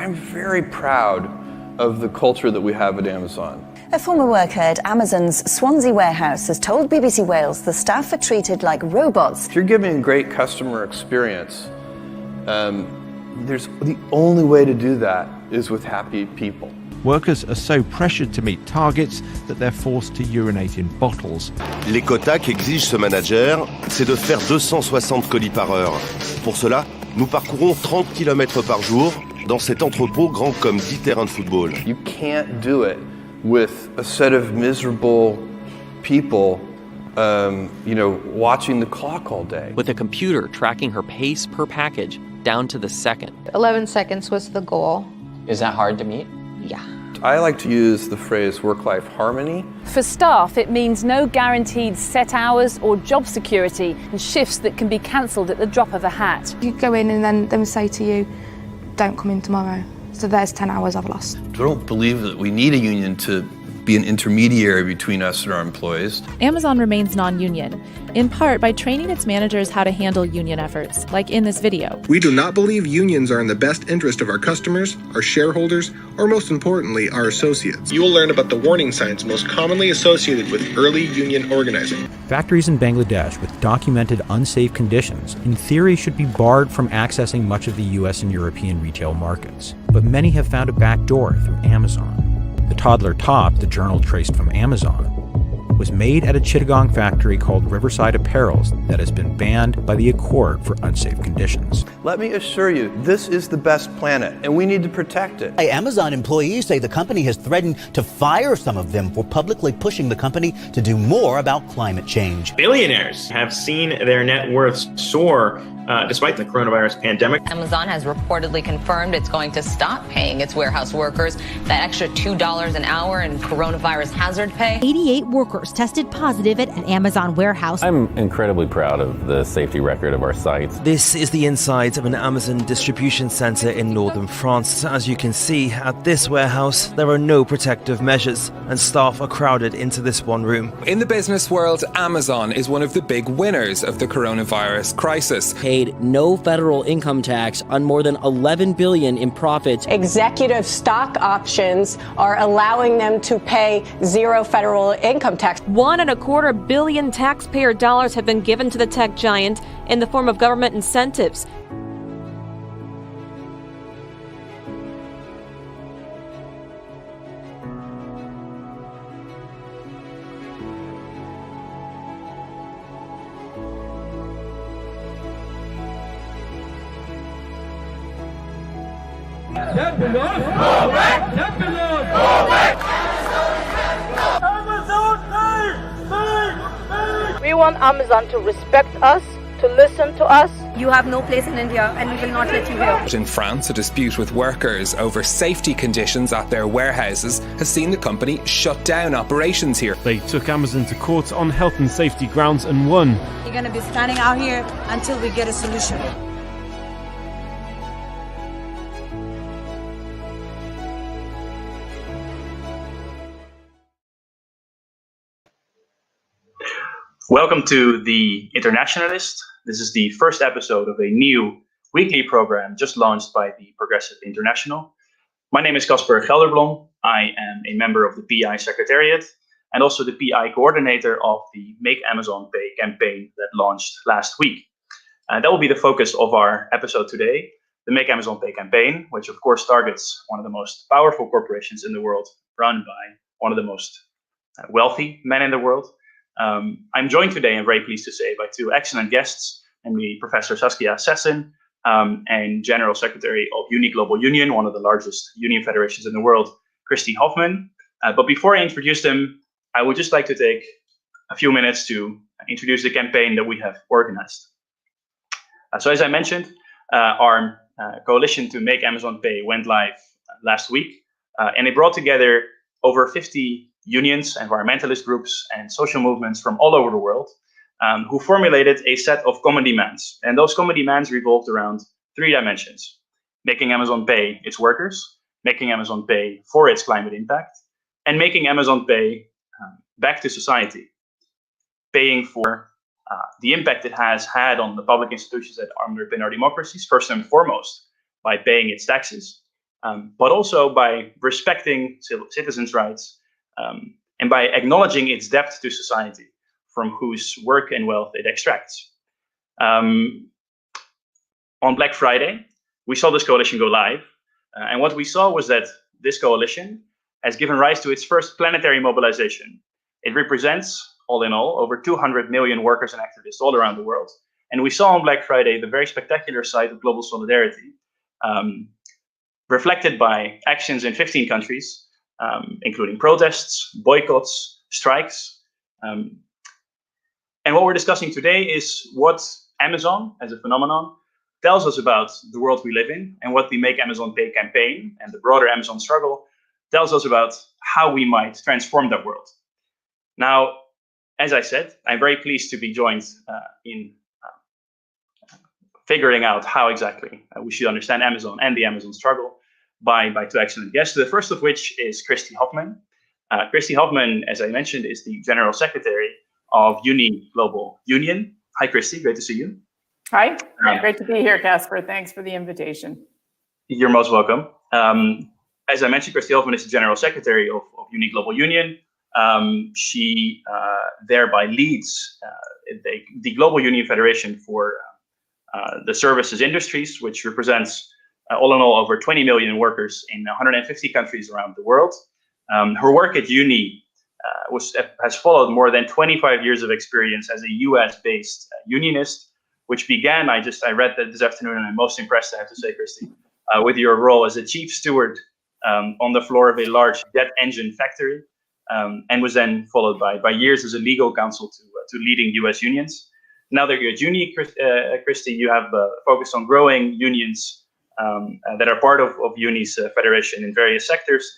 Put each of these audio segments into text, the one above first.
I'm very proud of the culture that we have at Amazon. A former worker at Amazon's Swansea warehouse has told BBC Wales the staff are treated like robots. If you're giving a great customer experience, the only way to do that is with happy people. Workers are so pressured to meet targets that they're forced to urinate in bottles. Les quotas qu'exige ce manager, c'est de faire 260 colis par heure. Pour cela, nous parcourons 30 km par jour dans cet entrepôt grand comme 10 terrains de football. You can't do it with a set of miserable people, watching the clock all day. With a computer tracking her pace per package down to the second. 11 seconds was the goal. Is that hard to meet? Yeah. I like to use the phrase work-life harmony. For staff, it means no guaranteed set hours or job security and shifts that can be cancelled at the drop of a hat. You go in and then they say to you, don't come in tomorrow. So there's 10 hours I've lost. I don't believe that we need a union to be an intermediary between us and our employees. Amazon remains non-union, in part by training its managers how to handle union efforts, like in this video. We do not believe unions are in the best interest of our customers, our shareholders, or most importantly, our associates. You will learn about the warning signs most commonly associated with early union organizing. Factories in Bangladesh with documented unsafe conditions, in theory, should be barred from accessing much of the US and European retail markets. But many have found a back door through Amazon. The toddler top, the journal traced from Amazon, was made at a Chittagong factory called Riverside Apparels that has been banned by the Accord for unsafe conditions. Let me assure you, this is the best planet, and we need to protect it. Amazon employees say the company has threatened to fire some of them for publicly pushing the company to do more about climate change. Billionaires have seen their net worths soar despite the coronavirus pandemic. Amazon has reportedly confirmed it's going to stop paying its warehouse workers that extra $2 an hour in coronavirus hazard pay. 88 workers tested positive at an Amazon warehouse. I'm incredibly proud of the safety record of our site. This is the inside of an Amazon distribution center in northern France. As you can see, at this warehouse, there are no protective measures, and staff are crowded into this one room. In the business world, Amazon is one of the big winners of the coronavirus crisis. Paid no federal income tax on more than $11 billion in profits. Executive stock options are allowing them to pay zero federal income tax. $1.25 billion taxpayer dollars have been given to the tech giant in the form of government incentives. We want Amazon to respect us, to listen to us. You have no place in India and we will not let you here. In France, a dispute with workers over safety conditions at their warehouses has seen the company shut down operations here. They took Amazon to court on health and safety grounds and won. You're going to be standing out here until we get a solution. Welcome to the Internationalist. This is the first episode of a new weekly program just launched by the Progressive International. My name is Casper Gelderblom. I am a member of the PI Secretariat and also the PI coordinator of the Make Amazon Pay campaign that launched last week. That will be the focus of our episode today, the Make Amazon Pay campaign, which of course targets one of the most powerful corporations in the world, run by one of the most wealthy men in the world. I'm joined today, I'm very pleased to say, by two excellent guests, namely Professor Saskia Sassen and General Secretary of Uni Global Union, one of the largest union federations in the world, Christy Hoffman. But before I introduce them, I would just like to take a few minutes to introduce the campaign that we have organized. So as I mentioned, our coalition to Make Amazon Pay went live last week, and it brought together over 50 unions, environmentalist groups, and social movements from all over the world who formulated a set of common demands. And those common demands revolved around three dimensions: making Amazon pay its workers, making Amazon pay for its climate impact, and making Amazon pay back to society, paying for the impact it has had on the public institutions that underpin our democracies, first and foremost, by paying its taxes, but also by respecting citizens' rights and by acknowledging its debt to society, from whose work and wealth it extracts. On Black Friday, we saw this coalition go live, and what we saw was that this coalition has given rise to its first planetary mobilization. It represents, all in all, over 200 million workers and activists all around the world. And we saw on Black Friday the very spectacular side of global solidarity, reflected by actions in 15 countries, including protests, boycotts, strikes. And what we're discussing today is what Amazon, as a phenomenon, tells us about the world we live in, and what the Make Amazon Pay campaign and the broader Amazon struggle tells us about how we might transform that world. Now, as I said, I'm very pleased to be joined in figuring out how exactly we should understand Amazon and the Amazon struggle by two excellent guests, the first of which is Christy Hoffman. Christy Hoffman, as I mentioned, is the General Secretary of Uni Global Union. Hi, Christy, great to see you. Hi, great to be here, Casper. Thanks for the invitation. You're most welcome. As I mentioned, Christy Hoffman is the General Secretary of Uni Global Union. She thereby leads the Global Union Federation for the services industries, which represents all in all over 20 million workers in 150 countries around the world. Her work at Uni has followed more than 25 years of experience as a US-based unionist, which began, I read that this afternoon, and I'm most impressed, I have to say, Christy, with your role as a chief steward on the floor of a large jet engine factory, and was then followed by years as a legal counsel to leading US unions. Now that you're at Uni, Christy, you have focused on growing unions that are part of Uni's federation in various sectors,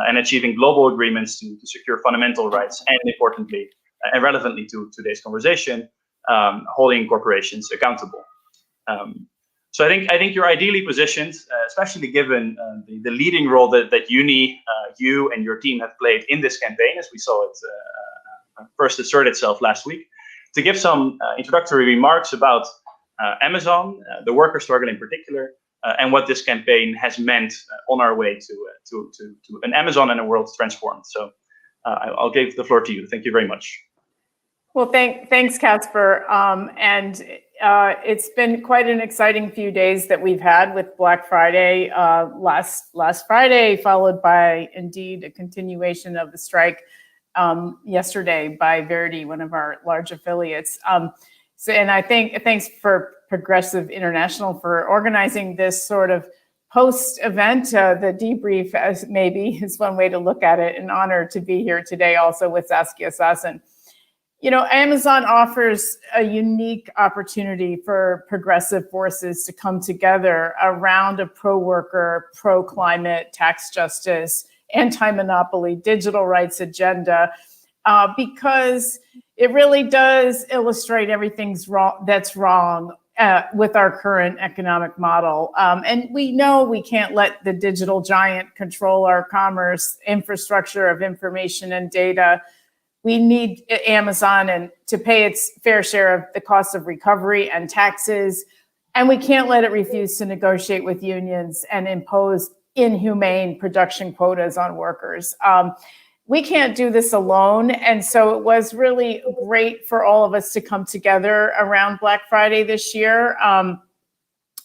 and achieving global agreements to secure fundamental rights, and importantly, and relevantly to today's conversation, holding corporations accountable. So I think you're ideally positioned, especially given the leading role that Uni, you and your team have played in this campaign, as we saw it first assert itself last week, to give some introductory remarks about Amazon, the worker struggle in particular, and what this campaign has meant on our way to an Amazon and a world transformed. So I'll give the floor to you. Thank you very much. Well, thanks, Casper. And it's been quite an exciting few days that we've had with Black Friday last Friday, followed by indeed a continuation of the strike yesterday by Verdi, one of our large affiliates. And I think thanks for Progressive International for organizing this sort of post-event, the debrief, as maybe is one way to look at it. An honor to be here today also with Saskia Sassen. You know, Amazon offers a unique opportunity for progressive forces to come together around a pro-worker, pro-climate, tax justice, anti-monopoly, digital rights agenda, because it really does illustrate everything's wrong that's wrong with our current economic model. And we know we can't let the digital giant control our commerce, infrastructure of information and data. We need Amazon and to pay its fair share of the cost of recovery and taxes. And we can't let it refuse to negotiate with unions and impose inhumane production quotas on workers. We can't do this alone. And so it was really great for all of us to come together around Black Friday this year.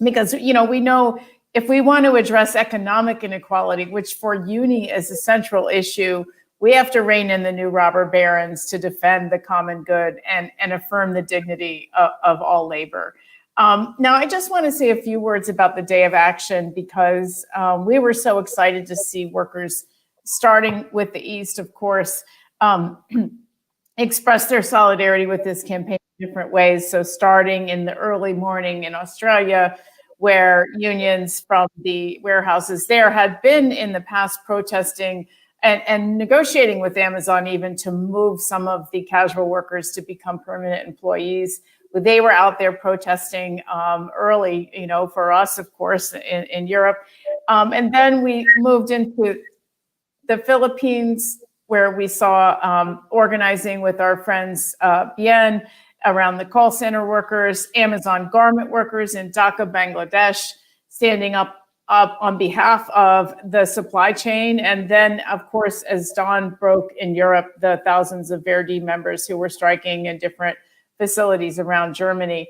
Because, you know, we know if we want to address economic inequality, which for Uni is a central issue, we have to rein in the new robber barons to defend the common good and affirm the dignity of all labor. Now, I just want to say a few words about the Day of Action, because we were so excited to see workers, starting with the East, of course, express their solidarity with this campaign in different ways. So starting in the early morning in Australia, where unions from the warehouses there had been in the past protesting and negotiating with Amazon even to move some of the casual workers to become permanent employees. They were out there protesting early, you know, for us, of course, in Europe. And then we moved into the Philippines, where we saw organizing with our friends Bien around the call center workers, Amazon garment workers in Dhaka, Bangladesh, standing up up on behalf of the supply chain. And then, of course, as dawn broke in Europe, the thousands of Verdi members who were striking in different facilities around Germany.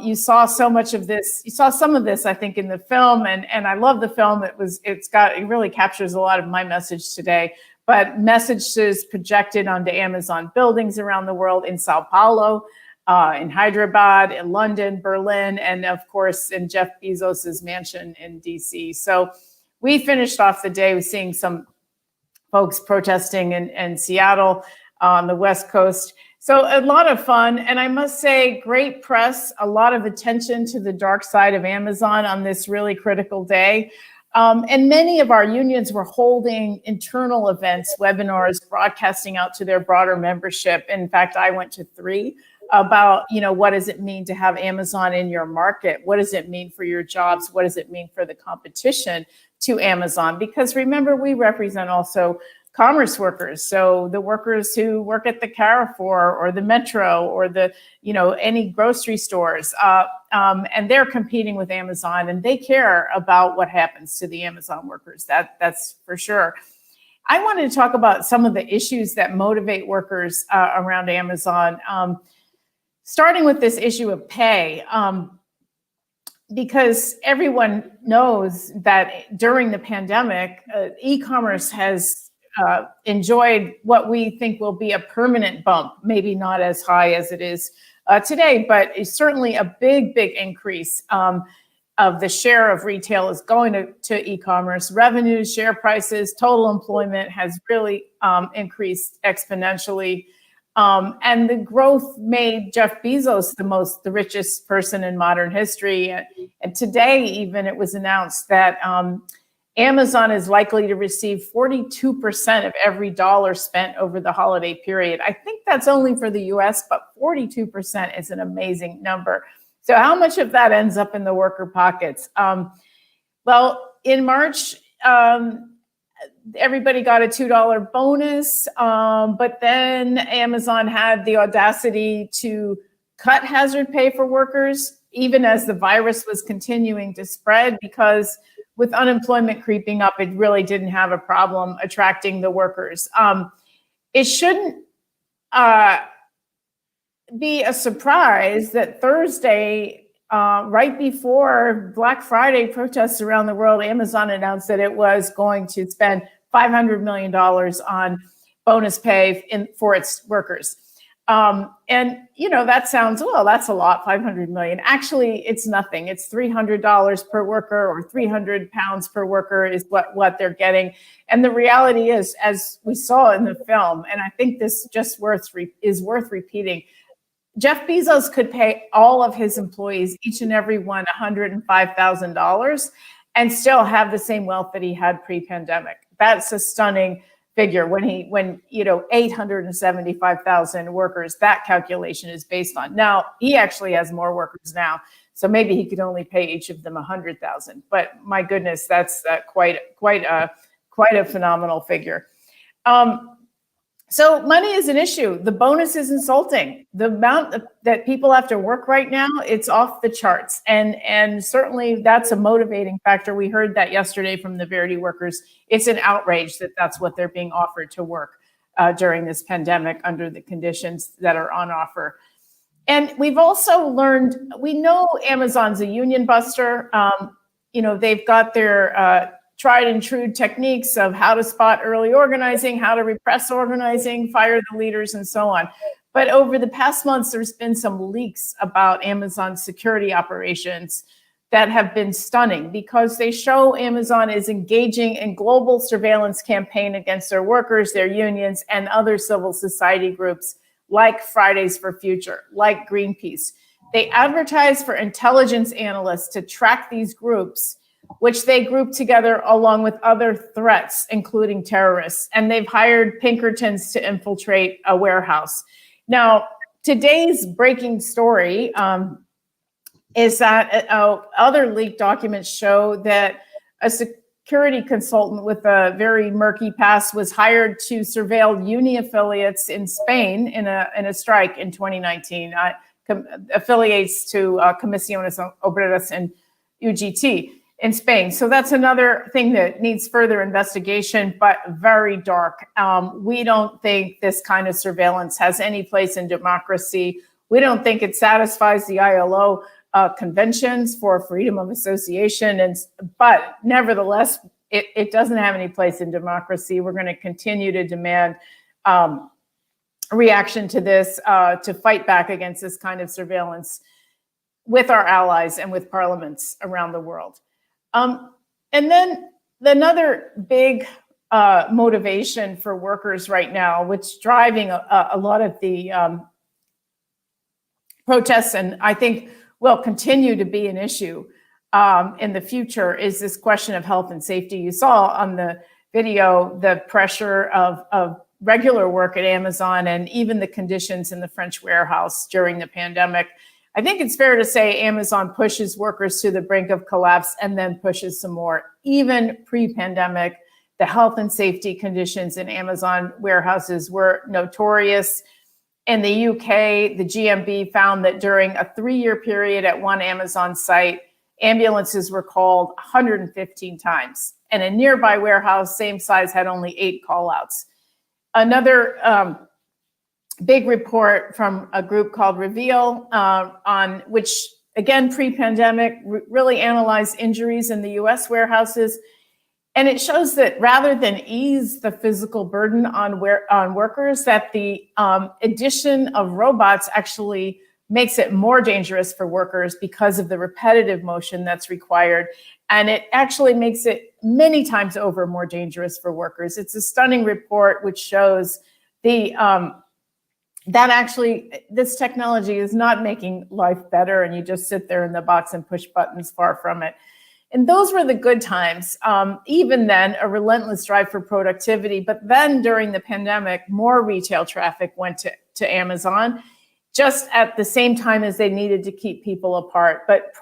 You saw so much of this. You saw some of this, I think, in the film, and I love the film. It really captures a lot of my message today. But messages projected onto Amazon buildings around the world, in Sao Paulo, in Hyderabad, in London, Berlin, and of course in Jeff Bezos's mansion in DC. So we finished off the day with seeing some folks protesting in Seattle on the West Coast. So a lot of fun, and I must say, great press, a lot of attention to the dark side of Amazon on this really critical day. And many of our unions were holding internal events, webinars, broadcasting out to their broader membership. In fact, I went to 3 about, what does it mean to have Amazon in your market? What does it mean for your jobs? What does it mean for the competition to Amazon? Because remember, we represent also commerce workers. So the workers who work at the Carrefour or the Metro or the, any grocery stores, and they're competing with Amazon, and they care about what happens to the Amazon workers. That's for sure. I wanted to talk about some of the issues that motivate workers around Amazon, starting with this issue of pay. Because everyone knows that during the pandemic, e-commerce has enjoyed what we think will be a permanent bump, maybe not as high as it is today, but it's certainly a big increase of the share of retail is going to e-commerce. Revenues, share prices, total employment has really increased exponentially. And the growth made Jeff Bezos the richest person in modern history. And today, even, it was announced that Amazon is likely to receive 42% of every dollar spent over the holiday period. I think that's only for the US, but 42% is an amazing number. So how much of that ends up in the worker pockets? Well, in March, everybody got a $2 bonus, but then Amazon had the audacity to cut hazard pay for workers, even as the virus was continuing to spread, because with unemployment creeping up, it really didn't have a problem attracting the workers. It shouldn't be a surprise that Thursday, right before Black Friday protests around the world, Amazon announced that it was going to spend $500 million on bonus pay for its workers. And, that sounds, well, that's a lot, 500 million. Actually, it's nothing. It's $300 per worker, or 300 pounds per worker is what they're getting. And the reality is, as we saw in the film, and I think this just is worth repeating, Jeff Bezos could pay all of his employees, each and every one, $105,000 and still have the same wealth that he had pre-pandemic. That's a stunning figure when 875,000 workers, that calculation is based on. Now, he actually has more workers now, so maybe he could only pay each of them 100,000. But my goodness, that's quite a phenomenal figure. So money is an issue. The bonus is insulting. The amount that people have to work right now, it's off the charts. And certainly that's a motivating factor. We heard that yesterday from the Verdi workers. It's an outrage that that's what they're being offered to work during this pandemic under the conditions that are on offer. And we've also learned, we know Amazon's a union buster. They've got their tried and true techniques of how to spot early organizing, how to repress organizing, fire the leaders, and so on. But over the past months, there's been some leaks about Amazon's security operations that have been stunning, because they show Amazon is engaging in global surveillance campaign against their workers, their unions, and other civil society groups like Fridays for Future, like Greenpeace. They advertise for intelligence analysts to track these groups, which they group together along with other threats, including terrorists. And they've hired Pinkertons to infiltrate a warehouse. Now, today's breaking story is that other leaked documents show that a security consultant with a very murky past was hired to surveil uni affiliates in Spain in a strike in 2019, affiliates to Comisiones Obreras and UGT. in Spain. So that's another thing that needs further investigation, but very dark. We don't think this kind of surveillance has any place in democracy. We don't think it satisfies the ILO conventions for freedom of association, but nevertheless, it doesn't have any place in democracy. We're going to continue to demand reaction to this, to fight back against this kind of surveillance with our allies and with parliaments around the world. And then another big motivation for workers right now, which is driving a lot of the protests, and I think will continue to be an issue in the future, is this question of health and safety. You saw on the video the pressure of regular work at Amazon and even the conditions in the French warehouse during the pandemic. I think it's fair to say Amazon pushes workers to the brink of collapse and then pushes some more. Even pre-pandemic, the health and safety conditions in Amazon warehouses were notorious. In the UK, the GMB found that during a 3-year period at one Amazon site, ambulances were called 115 times. And a nearby warehouse, same size, had only 8 call-outs. Another big report from a group called Reveal, on which, again, pre-pandemic, really analyzed injuries in the US warehouses. And it shows that rather than ease the physical burden on workers, that the addition of robots actually makes it more dangerous for workers because of the repetitive motion that's required. And it actually makes it many times over more dangerous for workers. It's a stunning report which shows that actually this technology is not making life better and you just sit there in the box and push buttons. Far from it. And those were the good times. Even then, a relentless drive for productivity. But then during the pandemic, more retail traffic went to Amazon, just at the same time as they needed to keep people apart. But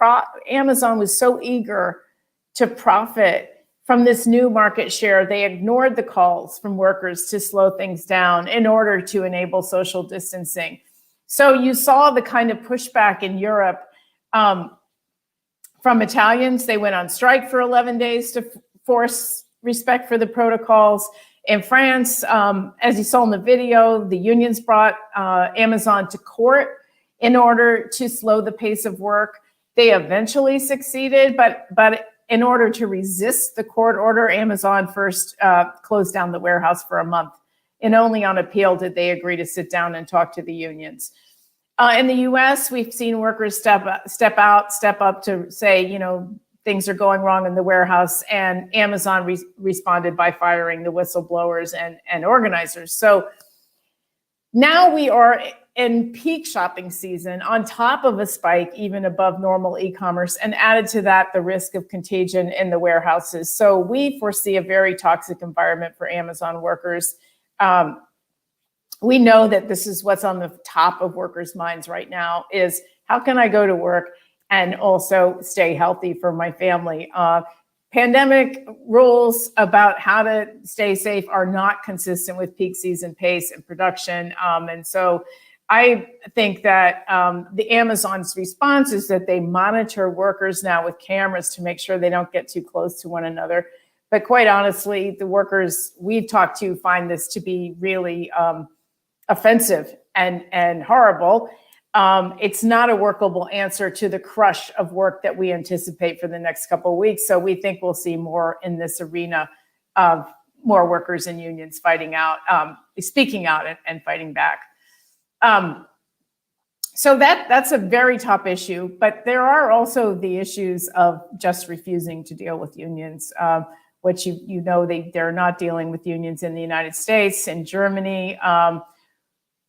Amazon was so eager to profit from this new market share, they ignored the calls from workers to slow things down in order to enable social distancing. So you saw the kind of pushback in Europe from Italians. They went on strike for 11 days to force respect for the protocols. In France, as you saw in the video, the unions brought Amazon to court in order to slow the pace of work. They eventually succeeded, but in order to resist the court order, Amazon first closed down the warehouse for a month. And only on appeal did they agree to sit down and talk to the unions. In the US, we've seen workers step up to say, things are going wrong in the warehouse, and Amazon responded by firing the whistleblowers and organizers. So now we are in peak shopping season, on top of a spike even above normal e-commerce, and added to that the risk of contagion in the warehouses. So we foresee a very toxic environment for Amazon workers. We know that this is what's on the top of workers' minds right now, is how can I go to work and also stay healthy for my family? Pandemic rules about how to stay safe are not consistent with peak season pace and production. And so I think that the Amazon's response is that they monitor workers now with cameras to make sure they don't get too close to one another. But quite honestly, the workers we've talked to find this to be really offensive and horrible. It's not a workable answer to the crush of work that we anticipate for the next couple of weeks. So we think we'll see more in this arena of more workers and unions fighting out, speaking out and fighting back. So that's a very top issue, but there are also the issues of just refusing to deal with unions, which they're not dealing with unions in the United States. In Germany,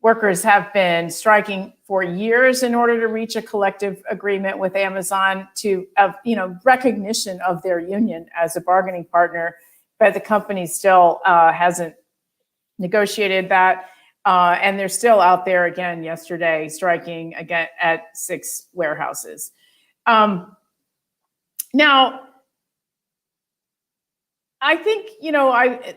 workers have been striking for years in order to reach a collective agreement with Amazon to recognition of their union as a bargaining partner, but the company still hasn't negotiated that. And they're still out there again yesterday striking again at 6 warehouses. Now, I think,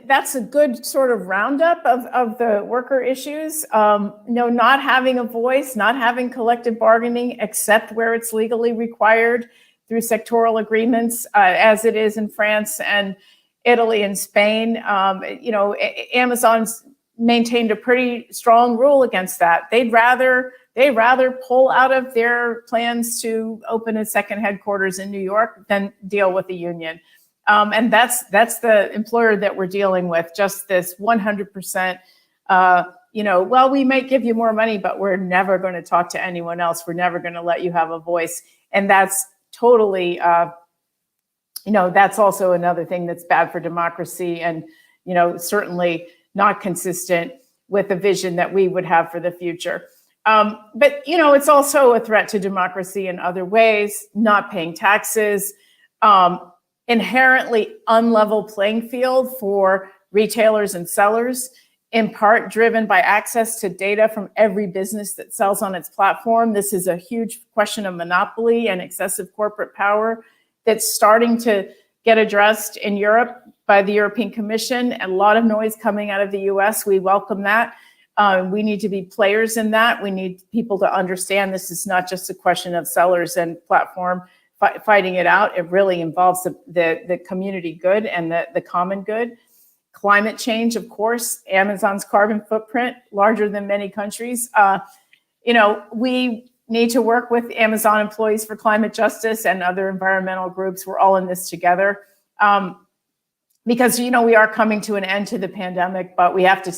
that's a good sort of roundup of the worker issues. Not having a voice, not having collective bargaining except where it's legally required, through sectoral agreements, as it is in France and Italy and Spain. Amazon's maintained a pretty strong rule against that. They'd rather pull out of their plans to open a second headquarters in New York than deal with the union. And that's the employer that we're dealing with, just this 100%, well, we might give you more money, but we're never going to talk to anyone else. We're never going to let you have a voice. And that's totally, that's also another thing that's bad for democracy and, certainly not consistent with the vision that we would have for the future. But it's also a threat to democracy in other ways, not paying taxes, inherently unlevel playing field for retailers and sellers, in part driven by access to data from every business that sells on its platform. This is a huge question of monopoly and excessive corporate power that's starting to get addressed in Europe by the European Commission, and a lot of noise coming out of the US. We welcome that. We need to be players in that. We need people to understand this is not just a question of sellers and platform fighting it out. It really involves the community good and the common good. Climate change, of course, Amazon's carbon footprint, larger than many countries. We need to work with Amazon Employees for Climate Justice and other environmental groups. We're all in this together. Because, we are coming to an end to the pandemic, but we have to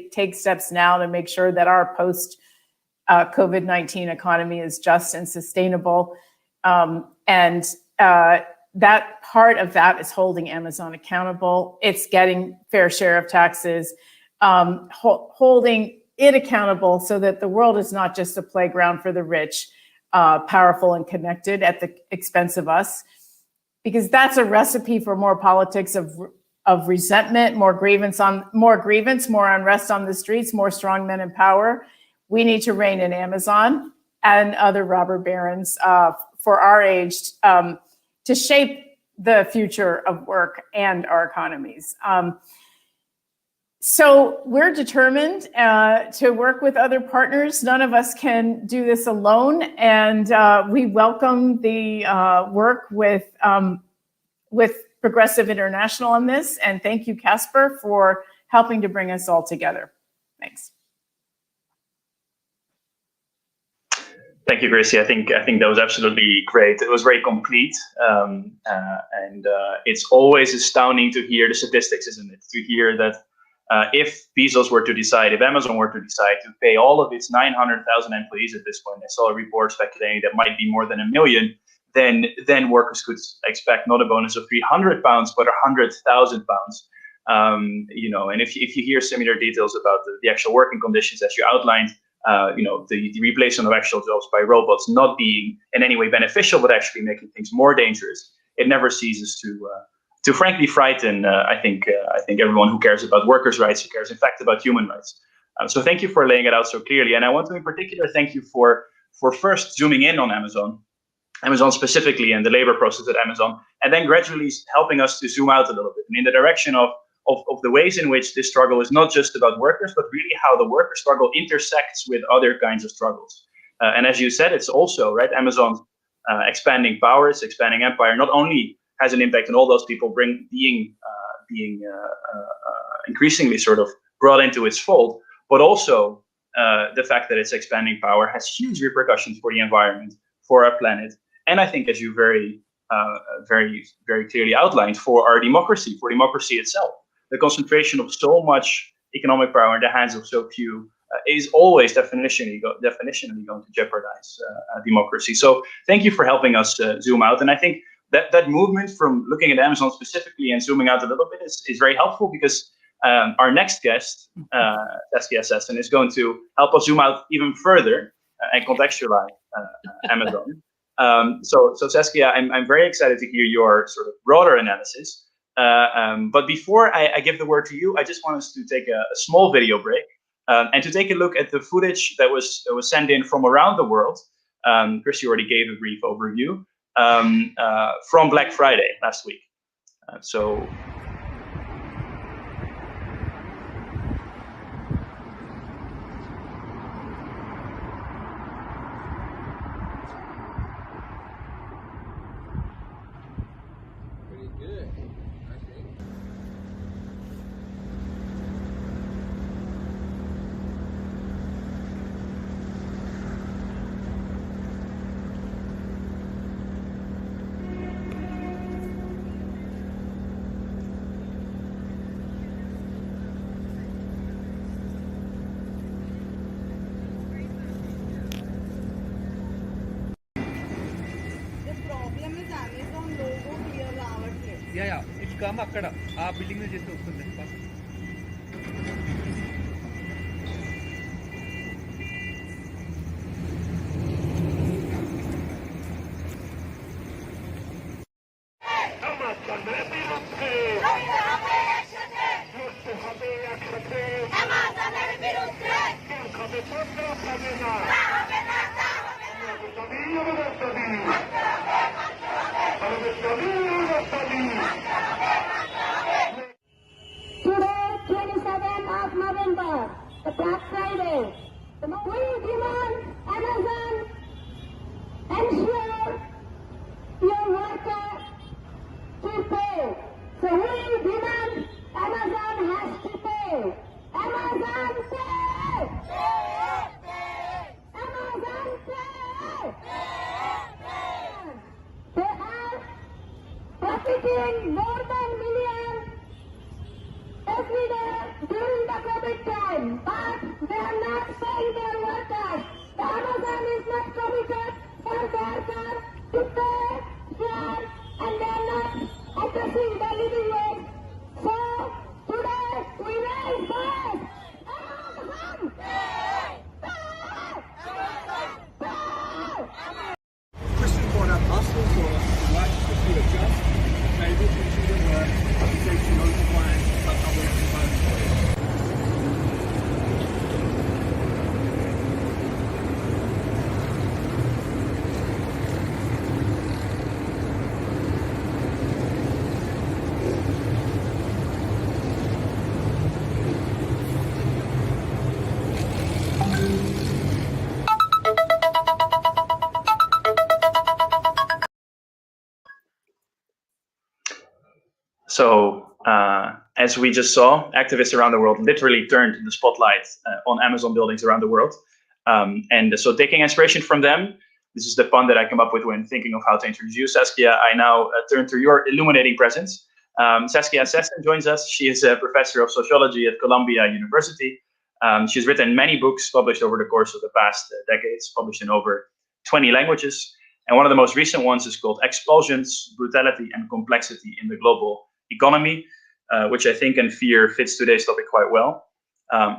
take steps now to make sure that our post-COVID-19 economy is just and sustainable. That part of that is holding Amazon accountable. It's getting fair share of taxes, holding it accountable so that the world is not just a playground for the rich, powerful and connected at the expense of us, because that's a recipe for more politics of resentment, more unrest on the streets, more strong men in power. We need to rein in Amazon and other robber barons for our age to shape the future of work and our economies. So we're determined to work with other partners. None of us can do this alone, and we welcome the work with Progressive International on this. And thank you, Casper, for helping to bring us all together. Thanks. Thank you, Christy. I think that was absolutely great. It was very complete, and it's always astounding to hear the statistics, isn't it? To hear that if Bezos were to decide, if Amazon were to decide to pay all of its 900,000 employees at this point, I saw a report speculating that might be more than 1 million. Then workers could expect not a bonus of £300, but £100,000. And if you hear similar details about the actual working conditions as you outlined, the replacement of actual jobs by robots not being in any way beneficial, but actually making things more dangerous, it never ceases to frankly frighten. I think everyone who cares about workers' rights, who cares in fact about human rights. So thank you for laying it out so clearly, and I want to in particular thank you for first zooming in on Amazon specifically and the labor process at Amazon, and then gradually helping us to zoom out a little bit and in the direction of the ways in which this struggle is not just about workers, but really how the worker struggle intersects with other kinds of struggles. And as you said, it's also, right, Amazon's expanding power, its expanding empire, not only has an impact on all those people being increasingly sort of brought into its fold, but also the fact that its expanding power has huge repercussions for the environment, for our planet, and I think, as you very clearly outlined, for our democracy, for democracy itself. The concentration of so much economic power in the hands of so few is always definitionally going to jeopardize democracy. So thank you for helping us zoom out. And I think that movement from looking at Amazon specifically and zooming out a little bit is very helpful, because our next guest, Saskia Sassen, is going to help us zoom out even further and contextualize Amazon. So Saskia, I'm very excited to hear your sort of broader analysis. But before I give the word to you, I just want us to take a small video break and to take a look at the footage that was sent in from around the world. Christy already gave a brief overview from Black Friday last week. So. Yeah, it's come akkada. Aa building ni chesi వస్తుంది. Today, 27th of November, the Black Friday, we demand Amazon ensure your worker to pay. So we demand Amazon has to pay. Amazon pay! Amazon pay! They are profiting more than millions every day during the COVID time, but they are not paying their workers. The Amazon is not committed for their workers to pay here, and they are not addressing the living wage. So today we raise voice. Amazon pay! Christy brought up hustles or rights to do a job, maybe to do work, safety notified, public So, as we just saw, activists around the world literally turned the spotlight on Amazon buildings around the world. And so taking inspiration from them, this is the pun that I come up with when thinking of how to introduce you, Saskia. I now turn to your illuminating presence. Saskia Sassen joins us. She is a professor of sociology at Columbia University. She's written many books published over the course of the past decades, published in over 20 languages. And one of the most recent ones is called Expulsions, Brutality and Complexity in the Global Economy, which I think and fear fits today's topic quite well.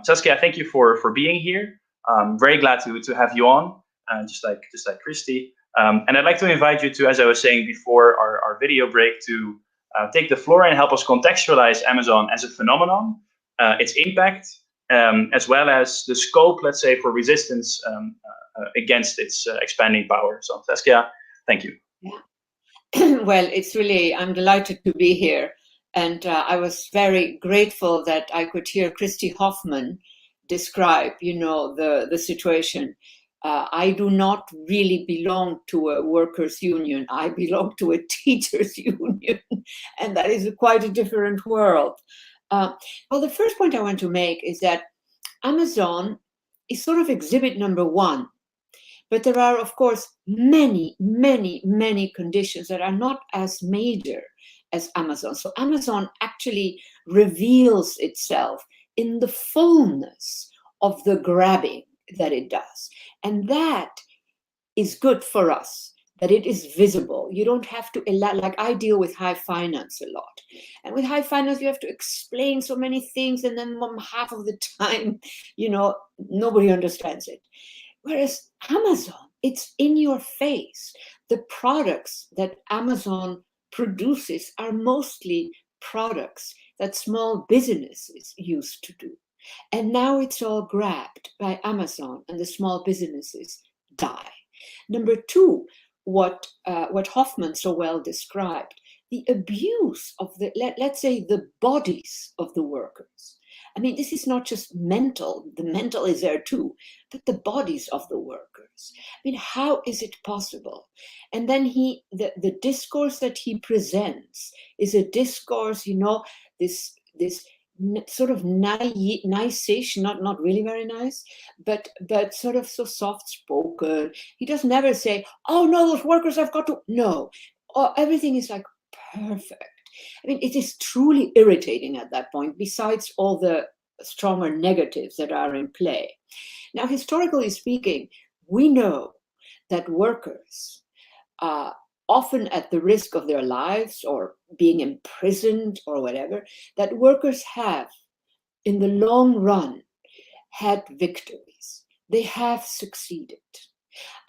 Saskia, thank you for being here. I'm very glad to have you on, just like Christy. And I'd like to invite you to, as I was saying before our video break, to take the floor and help us contextualize Amazon as a phenomenon, its impact, as well as the scope, let's say, for resistance against its expanding power. So, Saskia, thank you. Yeah. Well, it's really, I'm delighted to be here. And I was very grateful that I could hear Christy Hoffman describe, the situation. I do not really belong to a workers' union. I belong to a teachers' union. And that is quite a different world. Well, the first point I want to make is that Amazon is sort of exhibit number one. But there are, of course, many, many, many conditions that are not as major as Amazon. So Amazon actually reveals itself in the fullness of the grabbing that it does. And that is good for us, that it is visible. You don't have to, like I deal with high finance a lot. And with high finance, you have to explain so many things. And then half of the time, nobody understands it. Whereas Amazon, it's in your face. The products that Amazon produces are mostly products that small businesses used to do. And now it's all grabbed by Amazon and the small businesses die. Number two, what Hoffman so well described, the abuse of let's say the bodies of the workers. I mean, this is not just mental, the mental is there too, but the bodies of the workers. I mean, how is it possible? And then the discourse that he presents is a discourse, this sort of nice-ish, not really very nice, but sort of so soft-spoken. He doesn't ever say, oh no, those workers have got to, no. Everything is like perfect. I mean, it is truly irritating at that point, besides all the stronger negatives that are in play. Now, historically speaking, we know that workers, often at the risk of their lives or being imprisoned or whatever, that workers have, in the long run, had victories. They have succeeded.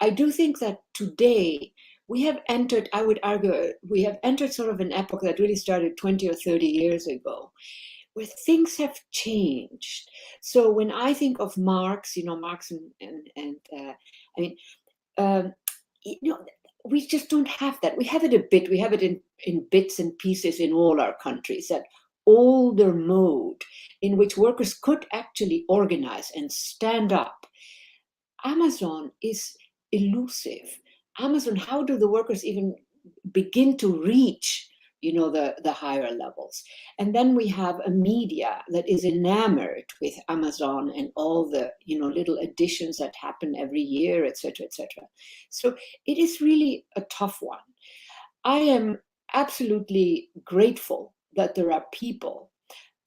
I do think that today we have entered, I would argue, we have entered sort of an epoch that really started 20 or 30 years ago, where things have changed. So when I think of Marx, Marx I mean, we just don't have that. We have it a bit. We have it in bits and pieces in all our countries, that older mode in which workers could actually organize and stand up. Amazon is elusive. Amazon, how do the workers even begin to reach, the higher levels? And then we have a media that is enamored with Amazon and all the, little additions that happen every year, etc., etc. So it is really a tough one. I am absolutely grateful that there are people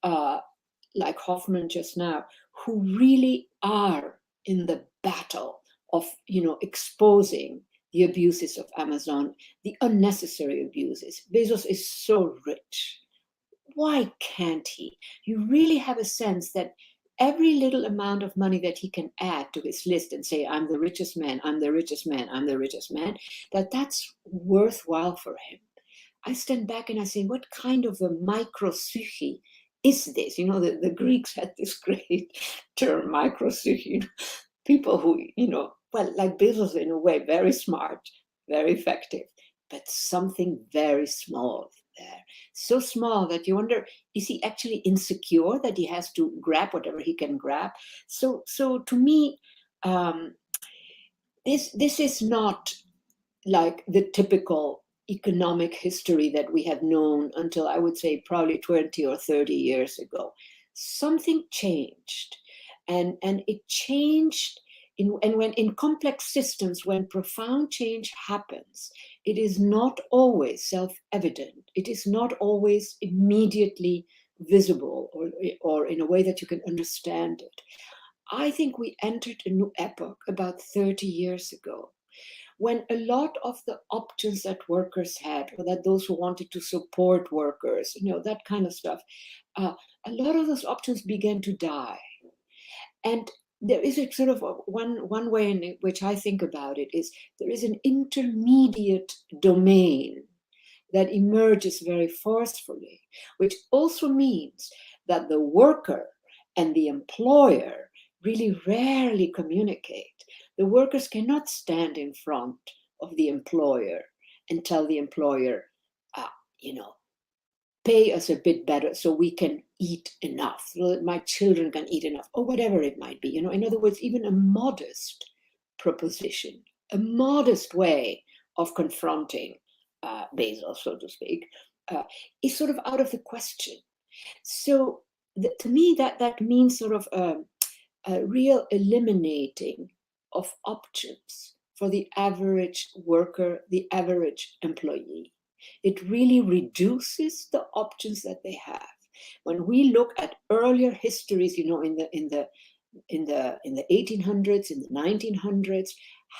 like Hoffman just now who really are in the battle of, exposing the abuses of Amazon, the unnecessary abuses. Bezos is so rich. Why can't he? You really have a sense that every little amount of money that he can add to his list and say, I'm the richest man, I'm the richest man, I'm the richest man, that's worthwhile for him. I stand back and I say, what kind of a micropsyche is this? The Greeks had this great term, micropsyche. People who, like Bezos in a way, very smart, very effective, but something very small there. So small that you wonder, is he actually insecure that he has to grab whatever he can grab? So to me, this is not like the typical economic history that we have known until, I would say, probably 20 or 30 years ago. Something changed, and it changed. When in complex systems, when profound change happens, it is not always self-evident. It is not always immediately visible or in a way that you can understand it. I think we entered a new epoch about 30 years ago, when a lot of the options that workers had, or that those who wanted to support workers, that kind of stuff, a lot of those options began to die. And there is a sort of one way in which I think about it is there is an intermediate domain that emerges very forcefully, which also means that the worker and the employer really rarely communicate. The workers cannot stand in front of the employer and tell the employer, pay us a bit better so we can eat enough, so that my children can eat enough, or whatever it might be. In other words, even a modest proposition, a modest way of confronting Bezos, so to speak, is sort of out of the question. So to me, that means sort of a real eliminating of options for the average worker, the average employee. It really reduces the options that they have. When we look at earlier histories, in the 1800s, in the 1900s,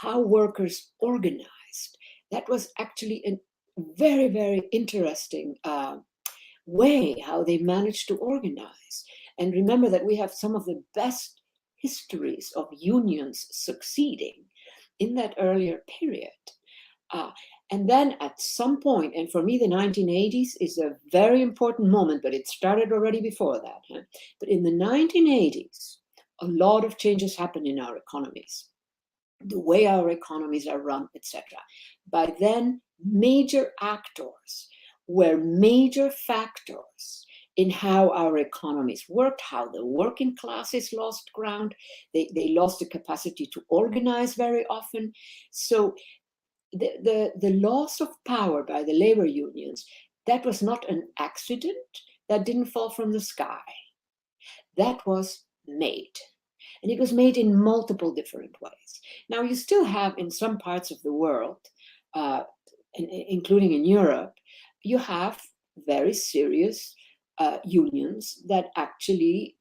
how workers organized, that was actually a very, very interesting way how they managed to organize. And remember that we have some of the best histories of unions succeeding in that earlier period. And then at some point, and for me, the 1980s is a very important moment, but it started already before that. But in the 1980s, a lot of changes happened in our economies, the way our economies are run, etc. By then, major actors were major factors in how our economies worked, how the working classes lost ground. They lost the capacity to organize very often. So the loss of power by the labor unions, that was not an accident. That didn't fall from the sky. That was made. And it was made in multiple different ways. Now, you still have in some parts of the world, including in Europe, you have very serious unions that actually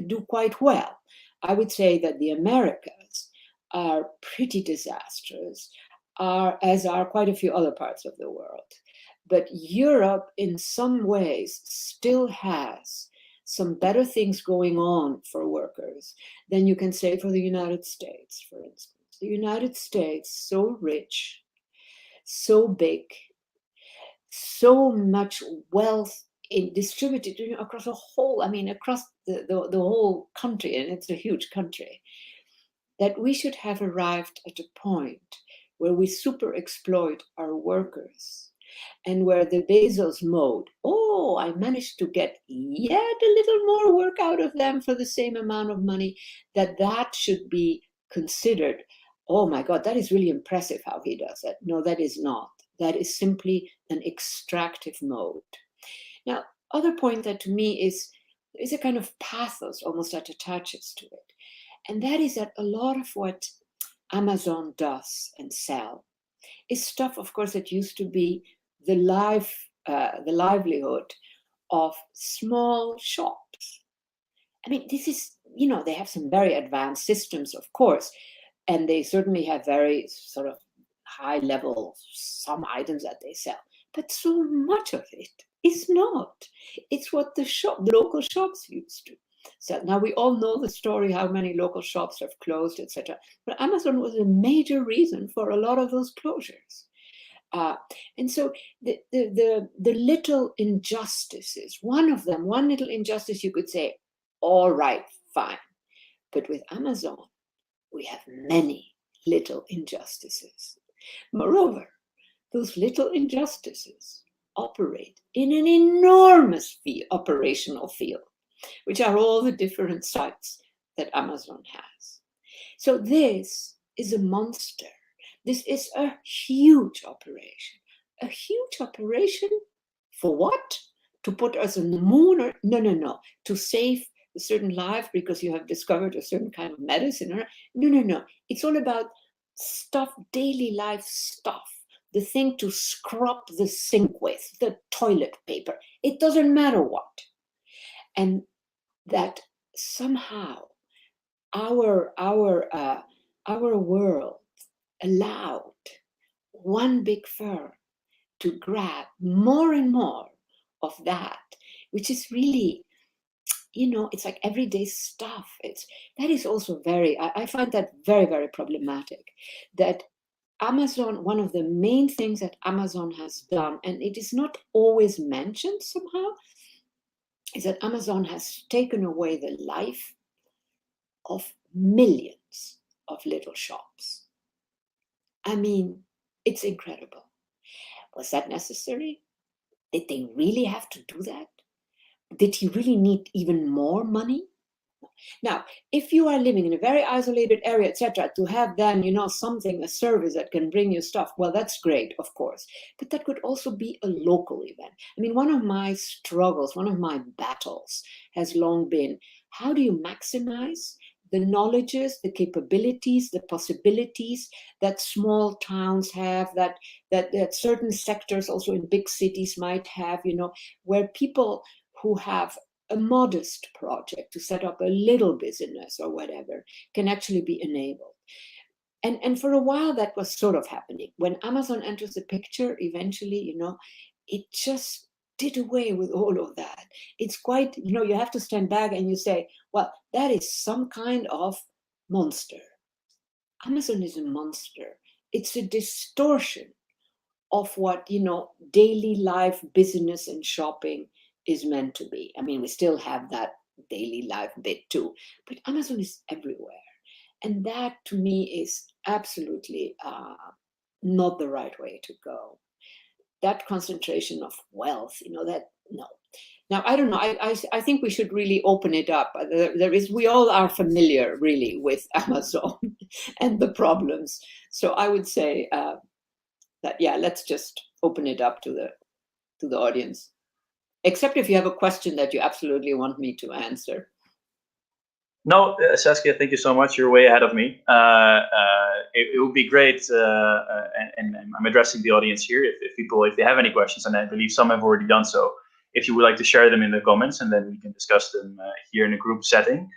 do quite well. I would say that the Americas are pretty disastrous, as are quite a few other parts of the world. But Europe, in some ways, still has some better things going on for workers than you can say for the United States, for instance. The United States, so rich, so big, so much wealth distributed across across the whole country, and it's a huge country, that we should have arrived at a point where we super exploit our workers, and where the Bezos mode, oh, I managed to get yet a little more work out of them for the same amount of money, that should be considered, oh my God, that is really impressive how he does that. No, that is not. That is simply an extractive mode. Now, other point that to me is a kind of pathos almost that attaches to it. And that is that a lot of what Amazon does and sell is stuff, of course, that used to be the livelihood of small shops. I mean, this is, they have some very advanced systems, of course, and they certainly have very sort of high level, some items that they sell, but so much of it is not. It's what the local shops used to sell. Now, we all know the story, how many local shops have closed, etc. But Amazon was a major reason for a lot of those closures. And so the little injustices, one little injustice you could say, all right, fine. But with Amazon, we have many little injustices. Moreover, those little injustices operate in an enormous operational field, which are all the different sites that Amazon has. So this is a monster. This is a huge operation. A huge operation for what? To put us on the moon? Or no. To save a certain life because you have discovered a certain kind of medicine? Or no. It's all about stuff, daily life stuff. The thing to scrub the sink with, the toilet paper. It doesn't matter what. And that somehow our world allowed one big firm to grab more and more of that, which is really, it's like everyday stuff. That is also I find that very, very problematic. That Amazon, one of the main things that Amazon has done, and it is not always mentioned somehow, is that Amazon has taken away the life of millions of little shops. I mean, it's incredible. Was that necessary? Did they really have to do that? Did he really need even more money? Now, if you are living in a very isolated area, etc., to have then, a service that can bring you stuff, well, that's great, of course. But that could also be a local event. I mean, one of my struggles, one of my battles has long been, how do you maximize the knowledges, the capabilities, the possibilities that small towns have, that certain sectors also in big cities might have, where people who have a modest project to set up a little business or whatever can actually be enabled. And for a while that was sort of happening. When Amazon enters the picture, eventually, it just did away with all of that. It's quite, you have to stand back and you say, well, that is some kind of monster. Amazon is a monster. It's a distortion of what, daily life, business and shopping is meant to be. I mean, we still have that daily life bit too, but Amazon is everywhere. And that to me is absolutely not the right way to go. That concentration of wealth, no. Now, I don't know. I think we should really open it up. We all are familiar, really, with Amazon and the problems. So I would say that, yeah, let's just open it up to the audience. Except if you have a question that you absolutely want me to answer. No, Saskia, thank you so much. You're way ahead of me. It would be great, and I'm addressing the audience here, if they have any questions, and I believe some have already done so, if you would like to share them in the comments, and then we can discuss them here in a group setting.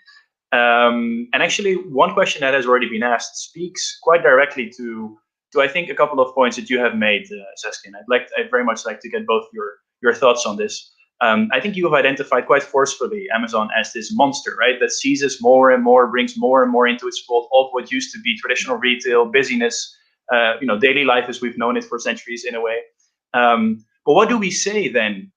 And actually, one question that has already been asked speaks quite directly to I think a couple of points that you have made, Saskia. I'd very much like to get both your thoughts on this. I think you have identified quite forcefully Amazon as this monster, right? That seizes more and more, brings more and more into its fold of what used to be traditional retail, busyness, daily life as we've known it for centuries in a way. But what do we say then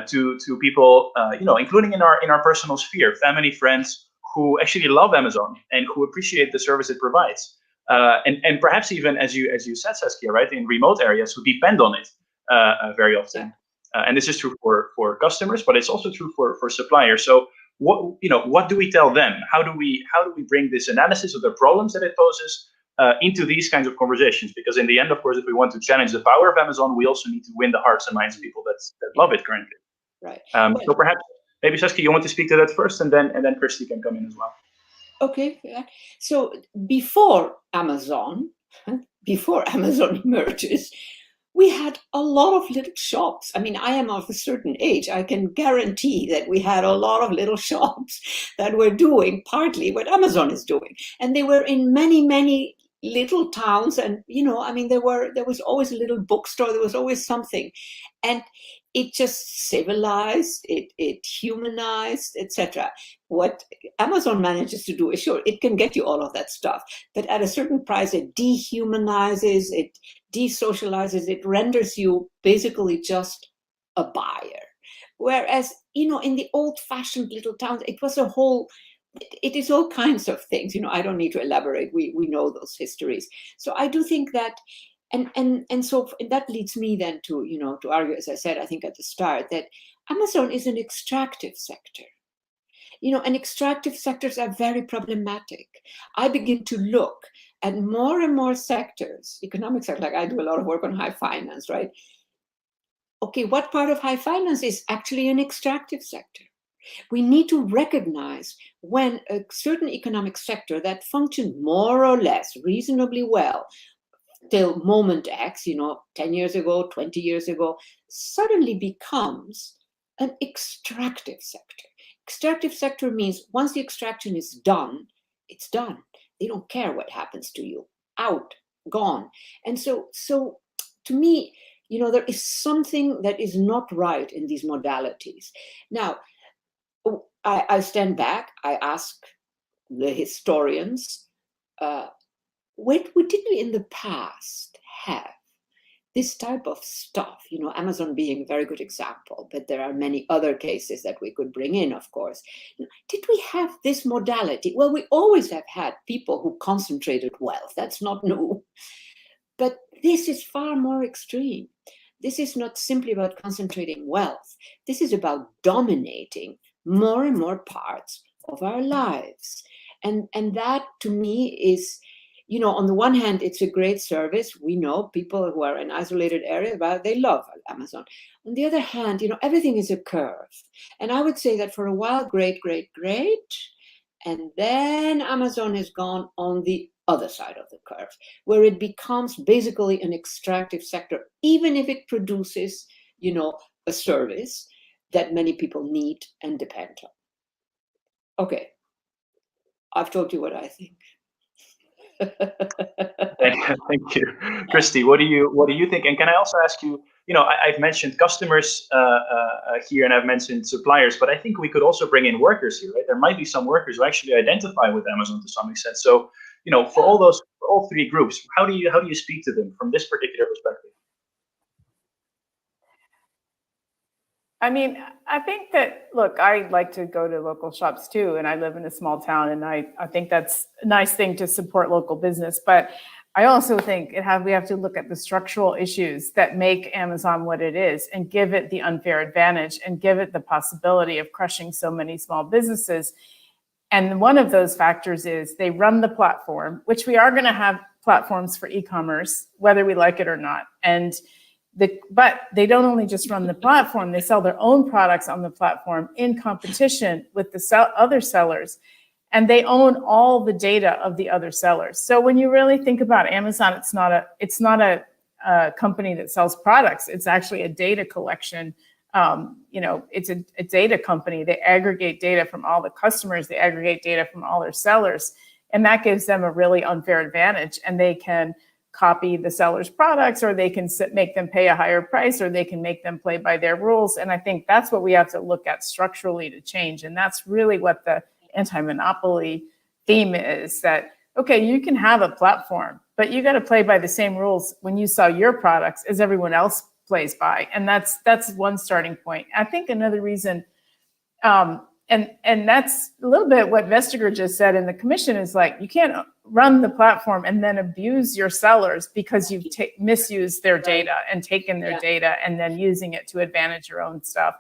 to people, including in our personal sphere, family, friends who actually love Amazon and who appreciate the service it provides, and perhaps even as you said, Saskia, right, in remote areas who depend on it very often. Yeah. And this is true for customers, but it's also true for suppliers. So what do we tell them? How do we bring this analysis of the problems that it poses into these kinds of conversations? Because in the end, of course, if we want to challenge the power of Amazon, we also need to win the hearts and minds of people that love it currently. Right. So perhaps maybe Saskia, you want to speak to that first, and then Christy can come in as well. Okay. So before Amazon emerges, we had a lot of little shops. I mean, I am of a certain age. I can guarantee that we had a lot of little shops that were doing partly what Amazon is doing. And they were in many, many little towns. And, there was always a little bookstore. There was always something. And it just civilized, it humanized, etc. What Amazon manages to do is, sure, it can get you all of that stuff, but at a certain price, it dehumanizes, it desocializes, it renders you basically just a buyer. Whereas, in the old-fashioned little towns, it is all kinds of things. I don't need to elaborate. We know those histories. So I do think that. And so that leads me then to argue, as I said, I think at the start, that Amazon is an extractive sector. And extractive sectors are very problematic. I begin to look at more and more sectors, economic sector, like I do a lot of work on high finance, right? Okay, what part of high finance is actually an extractive sector? We need to recognize when a certain economic sector that functioned more or less reasonably well till moment X, 10 years ago, 20 years ago, suddenly becomes an extractive sector. Extractive sector means once the extraction is done, it's done. They don't care what happens to you. Out, gone. And so to me, there is something that is not right in these modalities. Now, I stand back, I ask the historians, did we in the past have this type of stuff? Amazon being a very good example, but there are many other cases that we could bring in, of course. Did we have this modality? Well, we always have had people who concentrated wealth. That's not new. But this is far more extreme. This is not simply about concentrating wealth. This is about dominating more and more parts of our lives. And that, to me, is... on the one hand, it's a great service. We know people who are in isolated areas, they love Amazon. On the other hand, everything is a curve. And I would say that for a while, great. And then Amazon has gone on the other side of the curve, where it becomes basically an extractive sector, even if it produces, a service that many people need and depend on. Okay, I've told you what I think. Thank you, Christy. What do you think? And can I also ask you? I've mentioned customers here, and I've mentioned suppliers, but I think we could also bring in workers here, right? There might be some workers who actually identify with Amazon to some extent. So, for all three groups, how do you speak to them from this particular perspective? I mean, I think that, look, I like to go to local shops too, and I live in a small town, and I think that's a nice thing to support local business. But I also think we have to look at the structural issues that make Amazon what it is and give it the unfair advantage and give it the possibility of crushing so many small businesses. And one of those factors is they run the platform, which we are going to have platforms for e-commerce, whether we like it or not. But they don't only just run the platform, they sell their own products on the platform in competition with the other sellers. And they own all the data of the other sellers. So when you really think about Amazon, it's not a company that sells products. It's actually a data collection. It's a data company. They aggregate data from all the customers. They aggregate data from all their sellers. And that gives them a really unfair advantage. And they can copy the seller's products, or they can make them pay a higher price, or they can make them play by their rules. And I think that's what we have to look at structurally to change. And that's really what the anti-monopoly theme is, that, okay, you can have a platform, but you got to play by the same rules when you sell your products as everyone else plays by. And that's one starting point. I think another reason, and that's a little bit what Vestager just said in the commission, is like, you can't run the platform and then abuse your sellers because you've misused their data and taken their data and then using it to advantage your own stuff.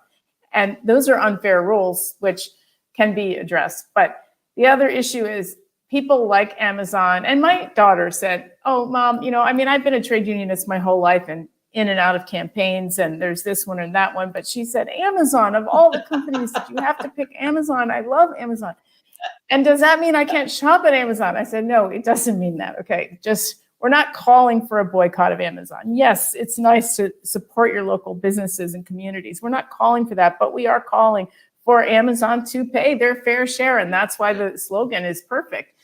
And those are unfair rules, which can be addressed. But the other issue is people like Amazon. And my daughter said, oh, Mom, I've been a trade unionist my whole life and in and out of campaigns, and there's this one and that one. But she said, Amazon, of all the companies, you have to pick Amazon. I love Amazon. And does that mean I can't shop at Amazon? I said, no, it doesn't mean that. Okay, we're not calling for a boycott of Amazon. Yes, it's nice to support your local businesses and communities. We're not calling for that, but we are calling for Amazon to pay their fair share. And that's why the slogan is perfect,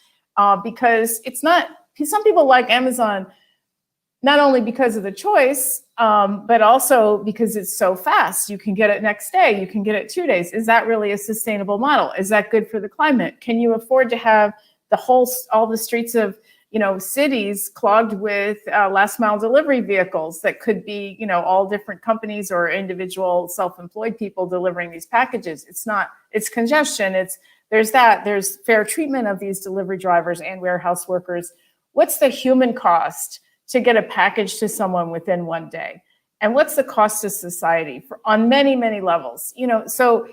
because it's not, some people like Amazon, not only because of the choice, but also because it's so fast. You can get it next day, you can get it 2 days. Is that really a sustainable model? Is that good for the climate? Can you afford to have all the streets of cities clogged with last mile delivery vehicles that could be, all different companies or individual self-employed people delivering these packages? It's congestion. There's fair treatment of these delivery drivers and warehouse workers. What's the human cost to get a package to someone within 1 day? And what's the cost to society on many, many levels? So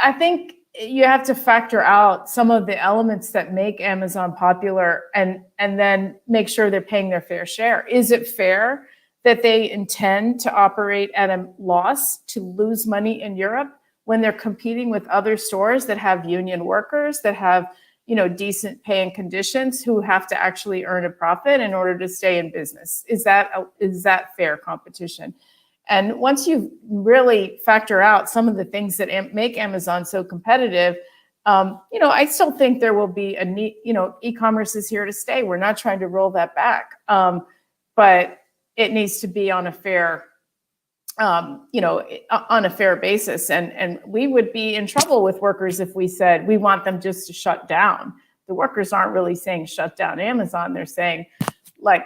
I think you have to factor out some of the elements that make Amazon popular and then make sure they're paying their fair share. Is it fair that they intend to operate at a loss, to lose money in Europe when they're competing with other stores that have union workers, that have decent pay and conditions, who have to actually earn a profit in order to stay in business? Is that fair competition? And once you really factor out some of the things that make Amazon so competitive, I still think there will be a need, e-commerce is here to stay. We're not trying to roll that back, but it needs to be on a fair, basis. And we would be in trouble with workers if we said we want them just to shut down. The workers aren't really saying shut down Amazon. They're saying,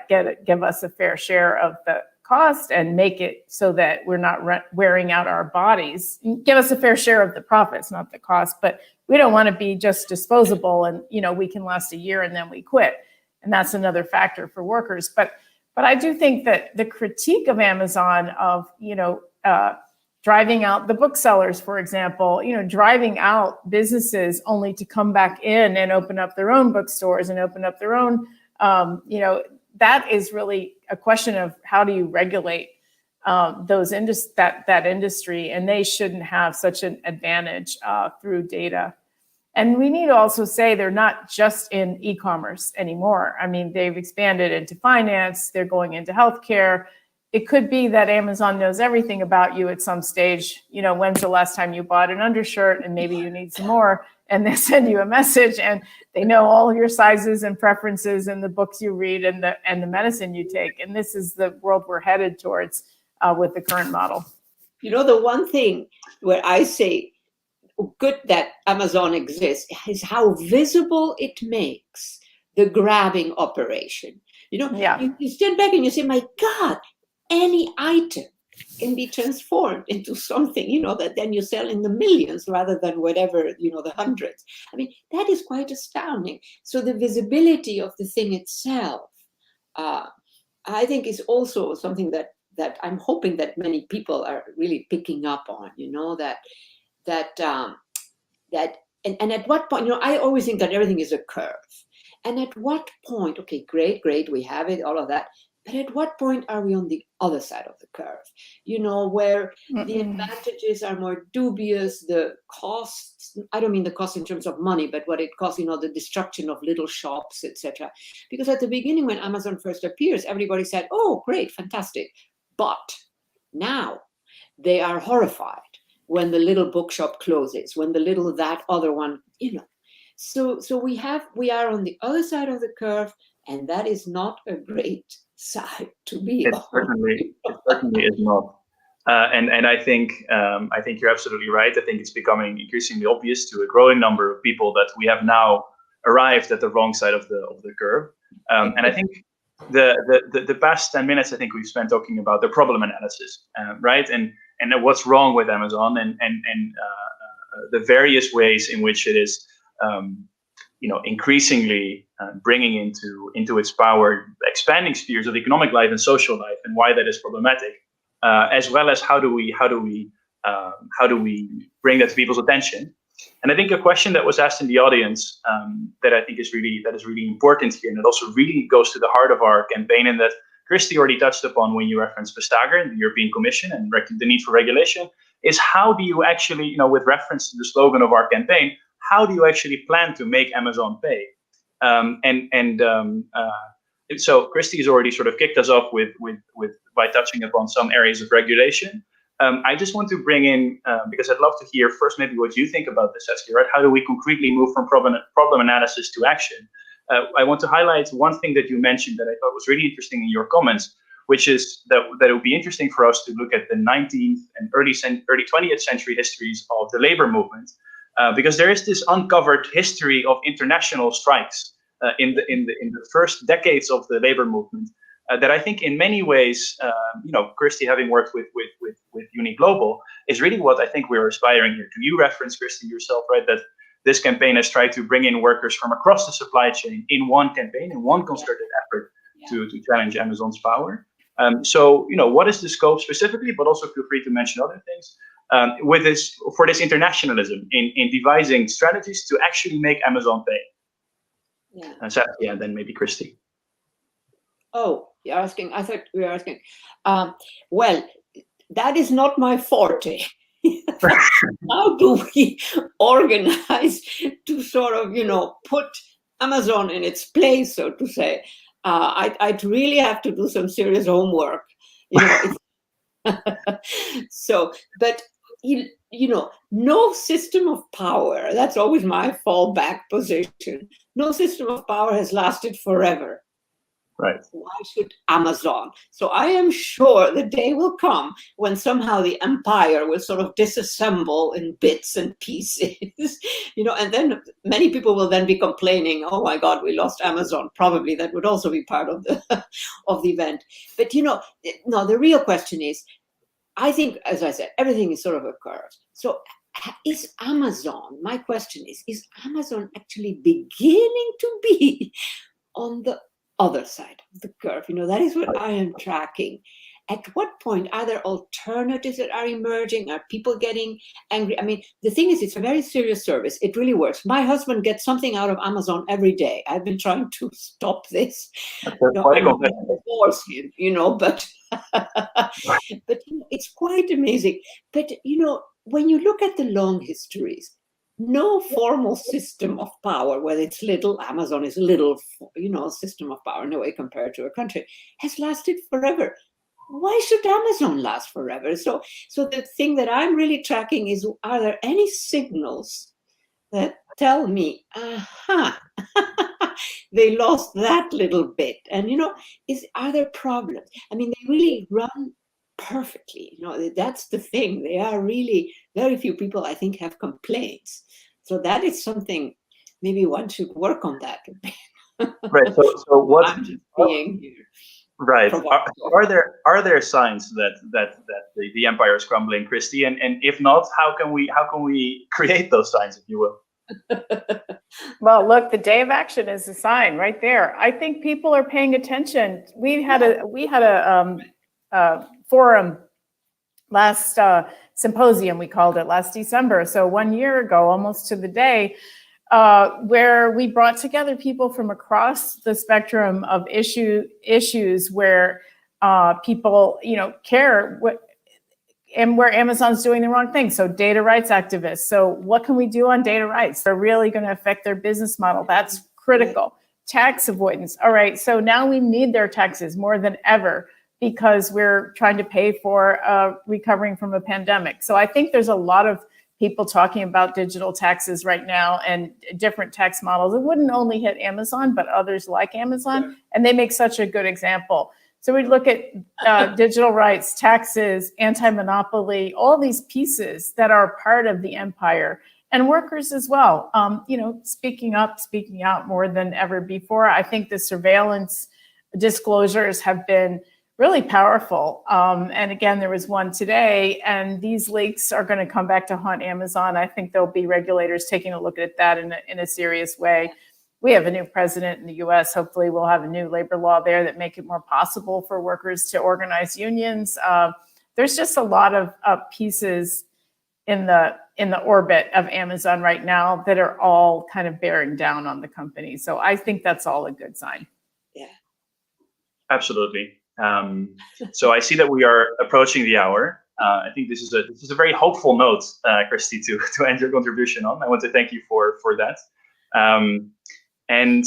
give us a fair share of the cost and make it so that we're not wearing out our bodies. Give us a fair share of the profits, not the cost. But we don't want to be just disposable and we can last a year and then we quit. And that's another factor for workers. But I do think that the critique of Amazon of driving out the booksellers, for example, driving out businesses only to come back in and open up their own bookstores and open up their own, that is really a question of how do you regulate that industry, and they shouldn't have such an advantage through data. And we need to also say they're not just in e-commerce anymore. I mean, they've expanded into finance, they're going into healthcare. It could be that Amazon knows everything about you at some stage. When's the last time you bought an undershirt and maybe you need some more, and they send you a message and they know all your sizes and preferences and the books you read and the medicine you take. And this is the world we're headed towards with the current model. The one thing where I say good that Amazon exists is how visible it makes the grabbing operation. You stand back and you say, my God, any item can be transformed into something, you know, that then you sell in the millions rather than whatever, you know, the hundreds. I mean, that is quite astounding. So the visibility of the thing itself, I think, is also something that I'm hoping that many people are really picking up on, you know, and at what point, you know, I always think that everything is a curve. And at what point, okay, great, we have it, all of that. But at what point are we on the other side of the curve? You know, where the advantages are more dubious, the costs, I don't mean the cost in terms of money, but what it costs, you know, the destruction of little shops, etc. Because at the beginning, when Amazon first appears, everybody said, oh, great, fantastic. But now they are horrified when the little bookshop closes, when the little that other one, you know. So we are on the other side of the curve, and that is not a great side to be It on. certainly is not. And I think you're absolutely right. I think it's becoming increasingly obvious to a growing number of people that we have now arrived at the wrong side of the curve. And I think the past 10 minutes, I think we've spent talking about the problem analysis, right? And what's wrong with Amazon and the various ways in which it is, you know, increasingly bringing into its power expanding spheres of economic life and social life, and why that is problematic, as well as how do we bring that to people's attention. And I think a question that was asked in the audience that I think is really important here, and it also really goes to the heart of our campaign, and that Christy already touched upon when you referenced Vestager, the European Commission, and the need for regulation, is how do you actually, you know, with reference to the slogan of our campaign, how do you actually plan to make Amazon pay? So Christy has already sort of kicked us off with by touching upon some areas of regulation. I just want to bring in, because I'd love to hear first maybe what you think about this, Saskia, right? How do we concretely move from problem analysis to action? I want to highlight one thing that you mentioned that I thought was really interesting in your comments, which is that it would be interesting for us to look at the 19th and early 20th century histories of the labor movement, because there is this uncovered history of international strikes in the first decades of the labor movement. That I think in many ways, you know, Christy, having worked with Uniglobal, is really what I think we're aspiring here to. You referenced, Christy, yourself, right, that this campaign has tried to bring in workers from across the supply chain in one campaign, in one concerted effort to challenge Amazon's power. So, you know, what is the scope specifically, but also feel free to mention other things, for this internationalism in devising strategies to actually make Amazon pay? Yeah. Saskia, and then maybe Christy. Oh, you're asking. I thought we were asking. Well, that is not my forte. How do we organize to sort of, you know, put Amazon in its place, so to say? I'd really have to do some serious homework, you know. So, but you know, no system of power. That's always my fallback position. No system of power has lasted forever. Right. Why should Amazon? So I am sure the day will come when somehow the empire will sort of disassemble in bits and pieces, you know, and then many people will then be complaining, oh my God, we lost Amazon. Probably that would also be part of the event. But, you know, no, the real question is, I think, as I said, everything is sort of a curve. So is Amazon, my question is Amazon actually beginning to be on the other side of the curve? You know, that is what I am tracking. At what point are there alternatives that are emerging? Are people getting angry? I mean, the thing is, it's a very serious service. It really works. My husband gets something out of Amazon every day. I've been trying to stop this. You know, force him, you know, but but you know, it's quite amazing. But you know, when you look at the long histories, no formal system of power, whether it's little, Amazon is little, you know, system of power, no way compared to a country, has lasted forever. Why should Amazon last forever? So the thing that I'm really tracking is, are there any signals that tell me, aha, they lost that little bit? And, you know, are there problems? I mean, they really run perfectly. You know, that's the thing. They are really, very few people, I think, have complaints. So that is something, maybe one should work on that. Right. So what? I'm just being here. Right. Are there signs that the empire is crumbling, Christy? And if not, how can we create those signs, if you will? Well, look, the day of action is a sign right there. I think people are paying attention. We had a forum last symposium, we called it, last December. So 1 year ago, almost to the day, where we brought together people from across the spectrum of issues where people, care and where Amazon's doing the wrong thing. So data rights activists. So what can we do on data rights? They're really going to affect their business model. That's critical. Tax avoidance. All right. So now we need their taxes more than ever because we're trying to pay for recovering from a pandemic. So I think there's a lot of people talking about digital taxes right now and different tax models. It wouldn't only hit Amazon, but others like Amazon. And they make such a good example. So we look at digital rights, taxes, anti-monopoly, all these pieces that are part of the empire, and workers as well. Speaking up, speaking out more than ever before. I think the surveillance disclosures have been really powerful. And again, there was one today, and these leaks are going to come back to haunt Amazon. I think there'll be regulators taking a look at that in a serious way. We have a new president in the US. Hopefully we'll have a new labor law there that make it more possible for workers to organize unions. There's just a lot of pieces in the orbit of Amazon right now that are all kind of bearing down on the company. So I think that's all a good sign. Yeah. Absolutely. So I see that we are approaching the hour. I think this is a very hopeful note, Christy, to end your contribution on. I want to thank you for that. And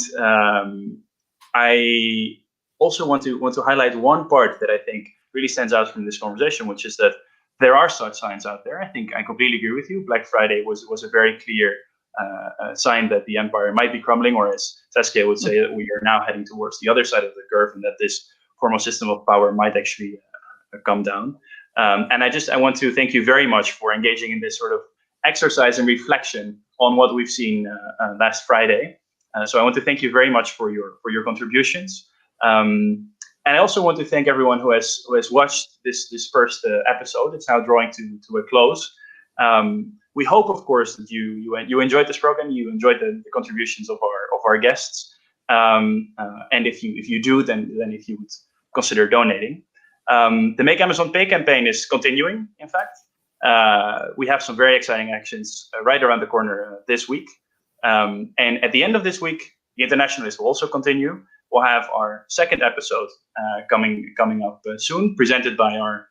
I also want to highlight one part that I think really stands out from this conversation, which is that there are such signs out there. I think I completely agree with you. Black Friday was a very clear sign that the empire might be crumbling, or as Saskia would say, that we are now heading towards the other side of the curve, and that this formal system of power might actually come down. And I want to thank you very much for engaging in this sort of exercise and reflection on what we've seen last Friday. So I want to thank you very much for your contributions. And I also want to thank everyone who has watched this first episode. It's now drawing to a close. We hope, of course, that you enjoyed this program. You enjoyed the contributions of our guests. And if you do, then if you would consider donating. The Make Amazon Pay campaign is continuing. In fact, we have some very exciting actions right around the corner this week. And at the end of this week, the Internationalist will also continue. We'll have our second episode coming up soon, presented by our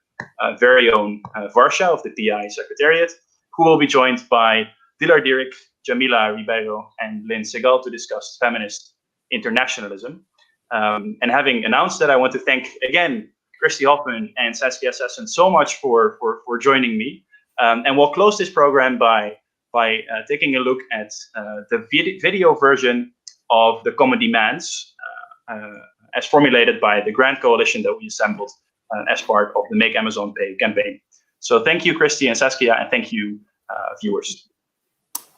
very own Varsha of the PI Secretariat, who will be joined by Dilar Dierik, Jamila Ribeiro, and Lynn Segal to discuss feminist internationalism. And having announced that, I want to thank again Christy Hoffman and Saskia Sassen so much for joining me. And we'll close this program by taking a look at the video version of the Common Demands as formulated by the grand coalition that we assembled as part of the Make Amazon Pay campaign. So thank you, Christy and Saskia, and thank you, viewers.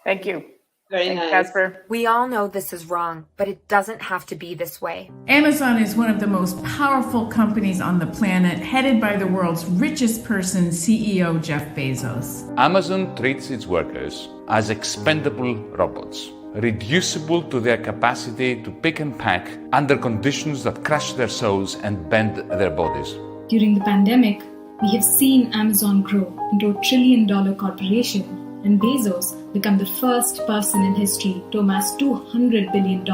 Thank you. Very nice. Casper. We all know this is wrong, but it doesn't have to be this way. Amazon is one of the most powerful companies on the planet, headed by the world's richest person, CEO Jeff Bezos. Amazon treats its workers as expendable robots, reducible to their capacity to pick and pack under conditions that crush their souls and bend their bodies. During the pandemic, we have seen Amazon grow into a $1 trillion corporation, and Bezos become the first person in history to amass $200 billion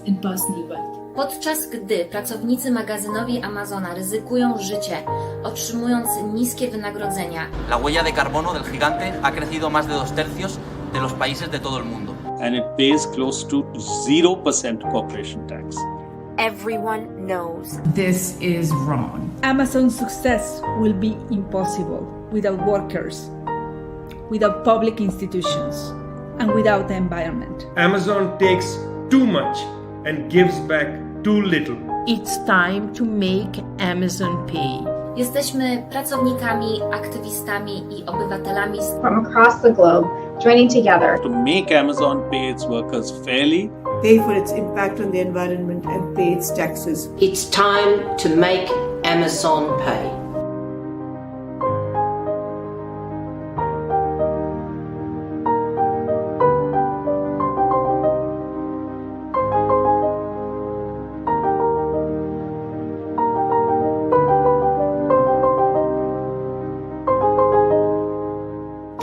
in personal wealth. Podczas gdy pracownicy magazynowi Amazona ryzykują życie, otrzymując niskie wynagrodzenia. La huella de carbono del gigante ha crecido más de 2/3 de los países de todo el mundo. And it pays close to 0% corporation tax. Everyone knows this is wrong. Amazon's success will be impossible without workers, without public institutions, and without the environment. Amazon takes too much and gives back too little. It's time to make Amazon pay. Jesteśmy pracownikami, aktywistami i obywatelami from across the globe joining together to make Amazon pay its workers fairly, pay for its impact on the environment, and pay its taxes. It's time to make Amazon pay.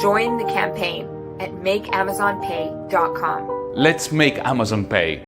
Join the campaign at makeamazonpay.com. Let's make Amazon pay.